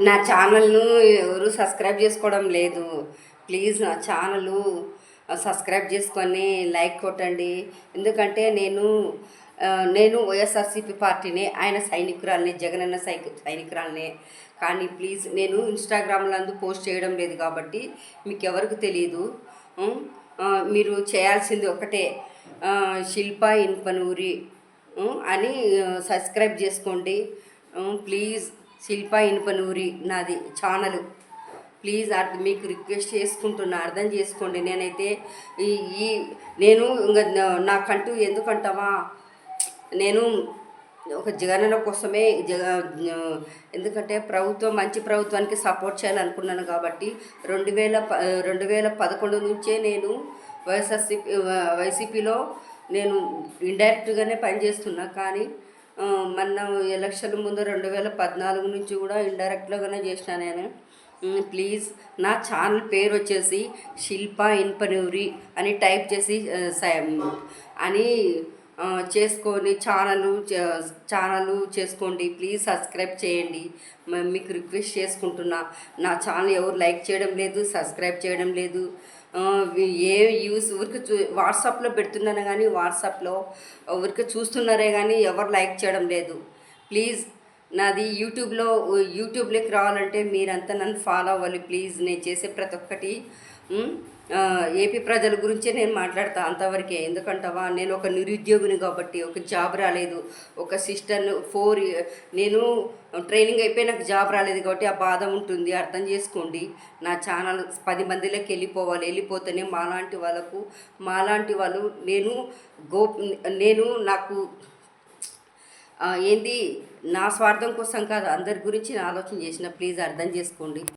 నా ఛానల్ను ఎవరు సబ్స్క్రైబ్ చేసుకోవడం లేదు. ప్లీజ్ నా ఛానల్ సబ్స్క్రైబ్ చేసుకొని లైక్ కొట్టండి. ఎందుకంటే నేను వైఎస్ఆర్సీపీ పార్టీని, ఆయన సైనికురాలని, జగనన్న సైనికురాలని. కానీ ప్లీజ్ నేను ఇన్స్టాగ్రామ్లో పోస్ట్ చేయడం లేదు కాబట్టి మీకు ఎవరికి తెలియదు. మీరు చేయాల్సింది ఒకటే, శిల్ప ఇన్పనూరి అని సబ్స్క్రైబ్ చేసుకోండి. ప్లీజ్ శిల్ప ఇనుపనూరి నాది ఛానల్. ప్లీజ్ మీకు రిక్వెస్ట్ చేసుకుంటున్నా, అర్థం చేసుకోండి. నేనైతే నేను నాకంటూ ఎందుకంటావా, నేను ఒక జగనన్న కోసమే ఎందుకంటే మంచి ప్రభుత్వానికి సపోర్ట్ చేయాలనుకున్నాను కాబట్టి 2011 నుంచే నేను వైసీపీలో నేను ఇండైరెక్ట్గానే పనిచేస్తున్నా. కానీ మొన్న ఎలక్షన్ ముందు 2014 నుంచి కూడా ఇండైరెక్ట్గానే చేసిన నేను. ప్లీజ్ నా ఛానల్ పేరు వచ్చేసి శిల్ప ఇన్పనూరి అని టైప్ చేసి అని చేసుకొని ఛానల్ చేసుకోండి. ప్లీజ్ సబ్స్క్రైబ్ చేయండి. మీకు రిక్వెస్ట్ చేసుకుంటున్నా. నా ఛానల్ ఎవరు లైక్ చేయడం లేదు, సబ్స్క్రైబ్ చేయడం లేదు. ఊరికి వాట్సాప్లో పెడుతున్నాను కానీ వాట్సాప్లో ఊరికి చూస్తున్నారే కానీ ఎవరు లైక్ చేయడం లేదు. ప్లీజ్ నాది యూట్యూబ్లోకి రావాలంటే మీరంతా నన్ను ఫాలో అవ్వాలి. ప్లీజ్ నేను చేసే ప్రతి ఒక్కటి ఏపీ ప్రజల గురించే నేను మాట్లాడతా, అంతవరకే. ఎందుకంటావా, నేను ఒక నిరుద్యోగిని కాబట్టి, ఒక జాబ్ రాలేదు. ఒక సిస్టర్ను నేను ట్రైనింగ్ అయిపోయి నాకు జాబ్ రాలేదు కాబట్టి ఆ బాధ ఉంటుంది, అర్థం చేసుకోండి. నా ఛానల్ 10 మందిలోకి వెళ్ళిపోతేనే మాలాంటి వాళ్ళు నేను నాకు ఏంది, నా స్వార్థం కోసం కాదు, అందరి గురించి ఆలోచన చేసిన. ప్లీజ్ అర్థం చేసుకోండి.